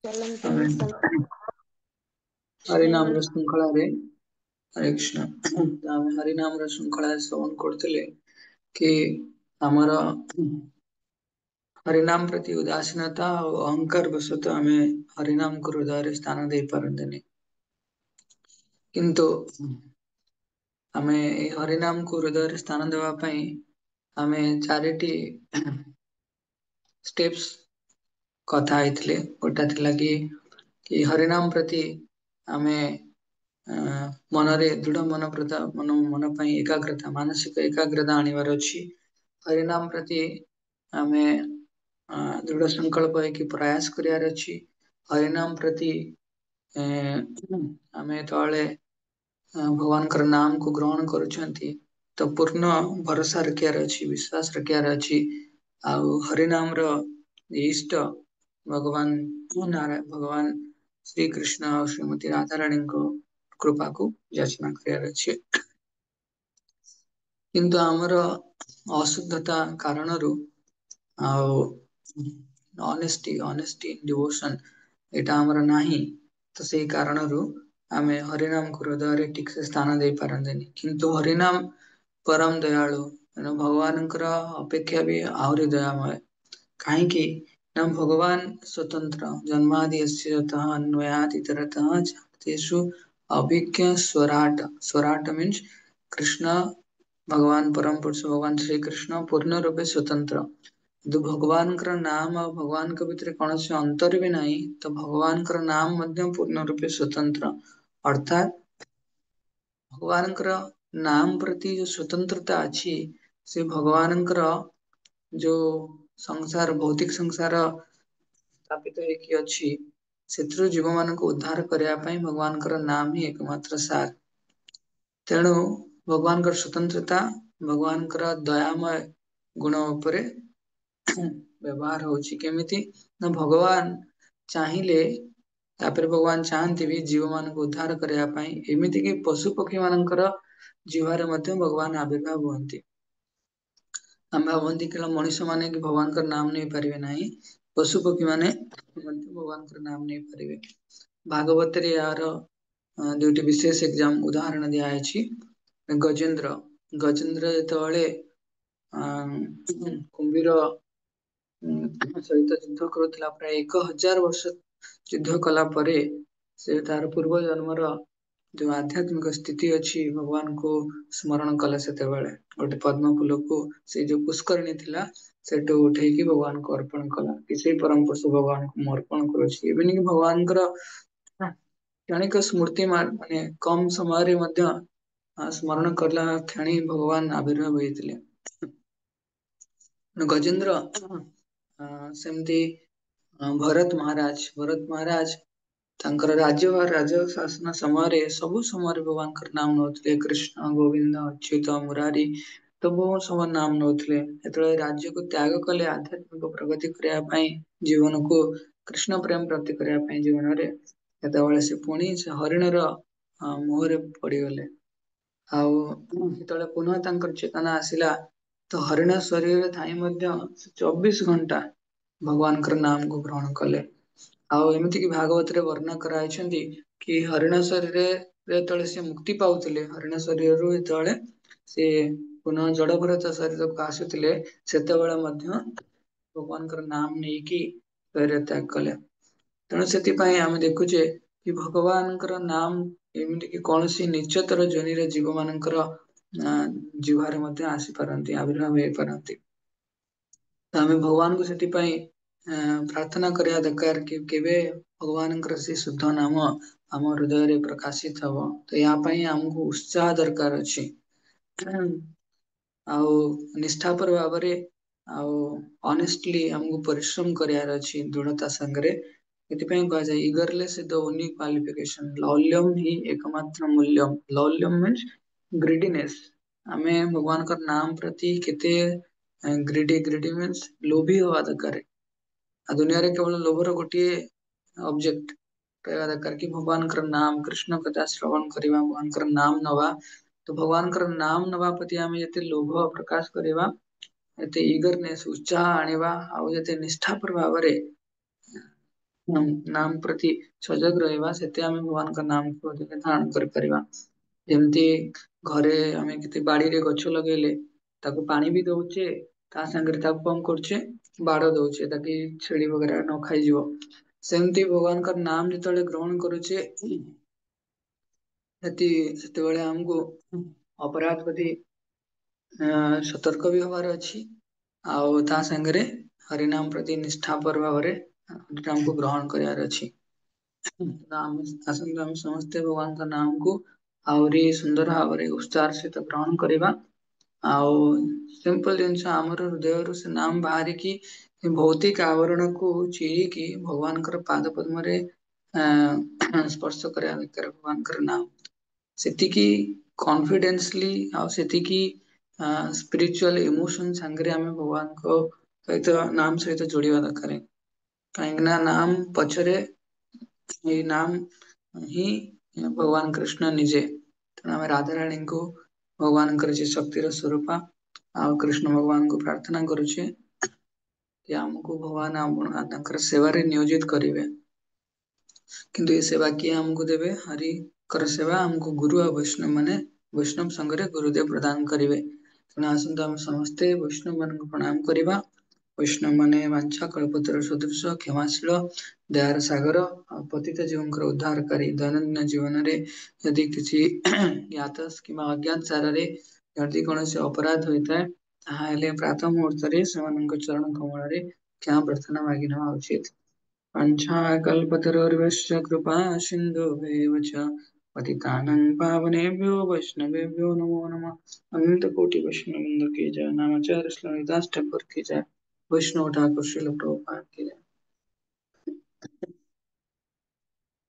चलन्ति ଆମେ श्रीमद् ହରିନାମର ଶୃଙ୍ଖଳାରେ ହରେ କୃଷ୍ଣ ଆମେ ହରିନାମର ଶୃଙ୍ଖଳା ଶ୍ରବଣ କରୁଥିଲେ କି ଆମର ହରିନାମ ପ୍ରତି ଉଦାସୀନତା ଆଉ ଅହଙ୍କାର ବଶତଃ ଆମେ ହରିନାମକୁ ହୃଦୟରେ ସ୍ଥାନ ଦେଇପାରନ୍ତିନି। କିନ୍ତୁ ଆମେ ଏଇ ହରିନାମକୁ ହୃଦୟରେ ସ୍ଥାନ ଦେବା ପାଇଁ ଆମେ ଚାରିଟି ଷ୍ଟେପ୍ସ କଥା ହେଇଥିଲେ। ଗୋଟା ଥିଲା କି ହରିନାମ ପ୍ରତି ଆମେ ମନରେ ଦୃଢ ମନ ପାଇଁ ଏକାଗ୍ରତା ମାନସିକ ଏକାଗ୍ରତା ଆଣିବାର ଅଛି। ହରିନାମ ପ୍ରତି ଆମେ ଦୃଢ ସଂକଳ୍ପ ହେଇକି ପ୍ରୟାସ କରିବାର ଅଛି। ହରିନାମ ପ୍ରତି ଆମେ ତଳେ ଭଗବାନଙ୍କର ନାମକୁ ଗ୍ରହଣ କରୁଛନ୍ତି ତ ପୂର୍ଣ୍ଣ ଭରସା ରଖିବାର ଅଛି, ବିଶ୍ୱାସ ରଖିବାର ଅଛି। ଆଉ ହରିନାମର ଇଷ୍ଟ ଭଗବାନ ଶ୍ରୀକୃଷ୍ଣ ଆଉ ଶ୍ରୀମତୀ ରାଧାରାଣୀଙ୍କ କୃପାକୁ ଯାଚନା କରିବାର ଅଛି। କିନ୍ତୁ ଆମର ଅଶୁଦ୍ଧତା କାରଣରୁ ଆଉ ଅନେଷ୍ଟି ଡିଭୋସନ ଏଇଟା ଆମର ନାହିଁ। ତ ସେଇ କାରଣରୁ ଆମେ ହରିନାମକୁ ହୃଦୟରେ ଠିକ ସେ ସ୍ଥାନ ଦେଇ ପାରନ୍ତିନି। କିନ୍ତୁ ହରିନାମ ପରମ ଦୟାଳୁ ତେଣୁ ଭଗବାନଙ୍କର ଅପେକ୍ଷା ବି ଆହୁରି ଦୟାମୟ। କାହିଁକି ନା ଭଗବାନ ସ୍ୱତନ୍ତ୍ର ଜନ୍ମାଦ୍ୟସ୍ୟ ଅନ୍ୱୟାତ୍ ଇତରତଃ ତେଷୁ ଅଭିଜ୍ଞ ସ୍ୱରାଟ ମିନ୍ସ କୃଷ୍ଣ ଭଗବାନ ପରମ ପୁରୁଷ ଭଗବାନ ଶ୍ରୀକୃଷ୍ଣ ପୂର୍ଣ୍ଣ ରୂପେ ସ୍ଵତନ୍ତ୍ର। କିନ୍ତୁ ଭଗବାନଙ୍କର ନାମ ଆଉ ଭଗବାନଙ୍କ ଭିତରେ କୌଣସି ଅନ୍ତର ବି ନାହିଁ ତ ଭଗବାନଙ୍କର ନାମ ମଧ୍ୟ ପୂର୍ଣ୍ଣ ରୂପେ ସ୍ଵତନ୍ତ୍ର। ଅର୍ଥାତ୍ ଭଗବାନଙ୍କର ନାମ ପ୍ରତି ଯୋଉ ସ୍ଵତନ୍ତ୍ରତା ଅଛି ସେ ଭଗବାନଙ୍କର ଯୋଉ ଭୌତିକ ସଂସାର ସ୍ଥାପିତ ହେଇକି ଅଛି ସେଥିରୁ ଜୀବ ମାନଙ୍କୁ ଉଦ୍ଧାର କରିବା ପାଇଁ ଭଗବାନଙ୍କର ନାମ ହିଁ ଏକମାତ୍ର ସାର। ତେଣୁ ଭଗବାନଙ୍କର ସ୍ୱତନ୍ତ୍ରତା ଭଗବାନଙ୍କର ଦୟାମୟ ଗୁଣ ଉପରେ ବ୍ୟବହାର ହଉଛି କେମିତି ନା ଭଗବାନ ଚାହିଁଲେ ତାପରେ ଭଗବାନ ଚାହାନ୍ତି ବି ଜୀବ ମାନଙ୍କୁ ଉଦ୍ଧାର କରିବା ପାଇଁ ଏମିତି କି ପଶୁ ପକ୍ଷୀ ମାନଙ୍କର ଜିହ୍ବରେ ମଧ୍ୟ ଭଗବାନ ଆବିର୍ଭାବ ହୁଅନ୍ତି। ଆମେ ଭାବନ୍ତି କେବଳ ମଣିଷ ମାନେ କି ଭଗବାନଙ୍କର ନାମ ନେଇ ପାରିବେ ନାହିଁ ପଶୁ ପକ୍ଷୀ ମାନେ ମଧ୍ୟ ଭଗବାନଙ୍କର ନାମ ନେଇପାରିବେ। ଭାଗବତରେ ଏହାର ଦୁଇଟି ବିଶେଷ ଉଦାହରଣ ଦିଆଯାଇଛି। ଗଜେନ୍ଦ୍ର ଯେତେବେଳେ କୁମ୍ଭୀର ସହିତ ଯୁଦ୍ଧ କରୁଥିଲା ପ୍ରାୟ 1000 ବର୍ଷ ଯୁଦ୍ଧ କଲା ପରେ ସେ ତାର ପୂର୍ବ ଜନ୍ମର ଯୋଉ ଆଧ୍ୟାତ୍ମିକ ସ୍ଥିତି ଅଛି ଭଗବାନଙ୍କୁ ସ୍ମରଣ କଲେ ସେତେବେଳେ ଗୋଟେ ପଦ୍ମ ଫୁଲକୁ ସେ ଯୋଉ ପୁଷ୍କରିଣୀ ଥିଲା ସେଠୁ ଉଠେଇକି ଭଗବାନଙ୍କୁ ଅର୍ପଣ କଲା କି ସେଇ ପରମ ପୁରୁଷ ଭଗବାନଙ୍କୁ ମୁଁ ଅର୍ପଣ କରୁଛି ଏମିତି କି ଭଗବାନଙ୍କର କ୍ଷଣିକ ସ୍ମୃତି ମାନେ କମ ସମୟରେ ମଧ୍ୟ ସ୍ମରଣ କଲା କ୍ଷଣି ଭଗବାନ ଆବିର୍ଭାବ ହେଇଥିଲେ। ଗଜେନ୍ଦ୍ର ସେମିତି ଭରତ ମହାରାଜ ତାଙ୍କର ରାଜ ଶାସନ ସମୟରେ ସବୁ ସମୟରେ ଭଗବାନଙ୍କର ନାମ ନଉଥିଲେ କୃଷ୍ଣ ଗୋବିନ୍ଦ ଅଚ୍ୟୁତ ମୁରାରୀ ତ ବହୁତ ସମୟ ନାମ ନଉଥିଲେ ଯେତେବେଳେ ରାଜ୍ୟକୁ ତ୍ୟାଗ କଲେ ଆଧ୍ୟାତ୍ମିକ ପ୍ରଗତି କରିବା ପାଇଁ ଜୀବନକୁ କୃଷ୍ଣ ପ୍ରେମ ପ୍ରାପ୍ତି କରିବା ପାଇଁ ଜୀବନରେ ସେତେବେଳେ ସେ ପୁଣି ସେ ହରିଣର ମୁହଁରେ ପଡିଗଲେ। ଆଉ ଯେତେବେଳେ ପୁନଃ ତାଙ୍କର ଚେତନା ଆସିଲା ତ ହରିଣ ଶରୀରରେ ଥାଇ ମଧ୍ୟ 24 ଘଣ୍ଟା ଭଗବାନଙ୍କର ନାମକୁ ଗ୍ରହଣ କଲେ ଆଉ ଏମିତି କି ଭାଗବତରେ ବର୍ଣ୍ଣନା କରାହାଇଛନ୍ତି କି ହରିଣ ଶରୀରରେ ଯେତେବେଳେ ସେ ମୁକ୍ତି ପାଉଥିଲେ ହରିଣ ଶରୀରରୁ ଯେତେବେଳେ ସେ ପୁନଃ ଜଡଭରତ ଶରୀରକୁ ଆସୁଥିଲେ ସେତେବେଳେ ମଧ୍ୟ ଭଗବାନଙ୍କର ନାମ ନେଇକି ତ୍ୟାଗ କଲେ। ତେଣୁ ସେଥିପାଇଁ ଆମେ ଦେଖୁଛେ କି ଭଗବାନଙ୍କର ନାମ ଏମିତି କି କୌଣସି ନିଚତର ଜନିରେ ଜୀବ ମାନଙ୍କର ଜିହ୍ୱାରେ ମଧ୍ୟ ଆସିପାରନ୍ତି ଆବିର୍ଭାବ ହେଇପାରନ୍ତି। ତ ଆମେ ଭଗବାନଙ୍କୁ ସେଥିପାଇଁ ପ୍ରାର୍ଥନା କରିବା ଦରକାର କି କେବେ ଭଗବାନଙ୍କର ସେ ଶୁଦ୍ଧ ନାମ ଆମ ହୃଦୟରେ ପ୍ରକାଶିତ ହବ ତ ଏହା ପାଇଁ ଆମକୁ ଉତ୍ସାହ ଦରକାର ଅଛି। ଆଉ ନିଷ୍ଠାପର ଭାବରେ ଆଉ ଅନେଷ୍ଟଲି ଆମକୁ ପରିଶ୍ରମ କରିବାର ଅଛି ଦୃଢତା ସାଙ୍ଗରେ ଏଥିପାଇଁ କୁହାଯାଏ ଲୌଲ୍ୟମ୍ ହିଁ ଏକମାତ୍ର ମୂଲ୍ୟମ୍ ଲୌଲ୍ୟମ୍ ମିନ୍ସ ଗ୍ରିଡିନେସ୍ ଆମେ ଭଗବାନଙ୍କର ନାମ ପ୍ରତି କେତେ ଗ୍ରିଡି ମିନ୍ସ ଲୋଭି ହବା ଦରକାର। ଆଉ ଦୁନିଆରେ କେବଳ ଲୋଭର ଗୋଟିଏ ଅବଜେକ୍ଟ କହିବା ଦରକାର କି ଭଗବାନଙ୍କର ନାମ କୃଷ୍ଣ କଥା ଶ୍ରବଣ କରିବା ଭଗବାନଙ୍କର ନାମ ନବା ତ ଭଗବାନଙ୍କର ନାମ ନବା ପ୍ରତି ଆମେ ଯେତେ ଲୋଭ ପ୍ରକାଶ କରିବା ଏତେ ଇଗରନେସ୍ ଉତ୍ସାହ ଆଣିବା ଆଉ ଯେତେ ନିଷ୍ଠାପର ଭାବରେ ନାମ ପ୍ରତି ସଜାଗ ରହିବା ସେତେ ଆମେ ଭଗବାନଙ୍କ ନାମକୁ ଅଧିକ ଧାରଣ କରିପାରିବା। ଯେମିତି ଘରେ ଆମେ କେତେ ବାଡିରେ ଗଛ ଲଗେଇଲେ ତାକୁ ପାଣି ବି ଦଉଛେ, ତା ସାଙ୍ଗରେ ତାକୁ କଣ କରୁଛେ, ବାଡ଼ ଦଉଛେ ତାକି ଛେଳି ବଗେରା ନ ଖାଇଯିବ। ସେମିତି ଭଗବାନଙ୍କର ନାମ ଯେତେବେଳେ ଗ୍ରହଣ କରୁଛେ ସେତେବେଳେ ଆମକୁ ଅପରାଧ ପ୍ରତି ସତର୍କ ବି ହବାର ଅଛି। ଆଉ ତା ସାଙ୍ଗରେ ହରିନାମ ପ୍ରତି ନିଷ୍ଠାପର ଭାବରେ ହରିନାମକୁ ଗ୍ରହଣ କରିବାର ଅଛି। ଆସନ୍ତୁ ଆମେ ସମସ୍ତେ ଭଗବାନଙ୍କ ନାମକୁ ଆହୁରି ସୁନ୍ଦର ଭାବରେ ଉତ୍ସାହର ସହିତ ଗ୍ରହଣ କରିବା। ଆଉ ସିମ୍ପଲ ଜିନିଷ, ଆମର ହୃଦୟରୁ ସେ ନାମ ବାହାରିକି ଭୌତିକ ଆବରଣକୁ ଚିରିକି ଭଗବାନଙ୍କର ପାଦ ପଦ୍ମରେ ସ୍ପର୍ଶ କରିବା ଦରକାର ଭଗବାନଙ୍କର ନାମ। ସେତିକି କନଫିଡେନ୍ସଲି ଆଉ ସେତିକି ସ୍ପିରିଚୁଆଲ ଇମୋସନ ସାଙ୍ଗରେ ଆମେ ଭଗବାନଙ୍କ ସହିତ ନାମ ସହିତ ଯୋଡିବା ଦରକାର। କାହିଁକି ନା ନାମ ପଛରେ ଏଇ ନାମ ହିଁ ଭଗବାନ କୃଷ୍ଣ ନିଜେ। ତେଣୁ ଆମେ ରାଧାରାଣୀଙ୍କୁ ଭଗବାନଙ୍କର ଯିଏ ଶକ୍ତିର ସ୍ୱରୂପା ଆଉ କୃଷ୍ଣ ଭଗବାନଙ୍କୁ ପ୍ରାର୍ଥନା କରୁଛେ କି ଆମକୁ ଭଗବାନ ତାଙ୍କର ସେବାରେ ନିୟୋଜିତ କରିବେ। କିନ୍ତୁ ଏ ସେବା କିଏ ଆମକୁ ଦେବେ? ହରିଙ୍କର ସେବା ଆମକୁ ଗୁରୁ ଆଉ ବୈଷ୍ଣବ ମାନେ ବୈଷ୍ଣବ ସଙ୍ଗରେ ଗୁରୁଦେବ ପ୍ରଦାନ କରିବେ। ତେଣୁ ଆସନ୍ତୁ ଆମେ ସମସ୍ତେ ବୈଷ୍ଣବ ମାନଙ୍କୁ ପ୍ରଣାମ କରିବା। ବୈଷ୍ଣବ ମାନେ ବାଞ୍ଛା କଳ୍ପତରୁ ସଦୃଶ କ୍ଷମାଶୀଳ ଦୟାର ସାଗର ଆଉ ପତିତ ଜୀବଙ୍କର ଉଦ୍ଧାରକାରୀ। ଦୈନନ୍ଦିନ ଜୀବନରେ ଯଦି କିଛି ଜ୍ଞାତ କିମ୍ବା ଅଜ୍ଞାତ ସାରରେ ଯଦି କୌଣସି ଅପରାଧ ହୋଇଥାଏ ତାହେଲେ ପ୍ରାତଃ ମୁହୂର୍ତ୍ତରେ ସେମାନଙ୍କ ଚରଣ କମଳରେ କ୍ଷମା ପ୍ରାର୍ଥନା ମାଗି ନେବା ଉଚିତ। वाञ्छाकल्पतरुर्भ्यश्च कृपा सिन्धुभ्येव च पतितानं पावनेभ्यो वैष्णवेभ्यो नमो नमः। अनंत कोटि वैष्णव वृंद की जय। नामाचार्य श्रीदास ठाकुर की जय। वैष्णव ठाकुर श्रील प्रभुपाद की जय।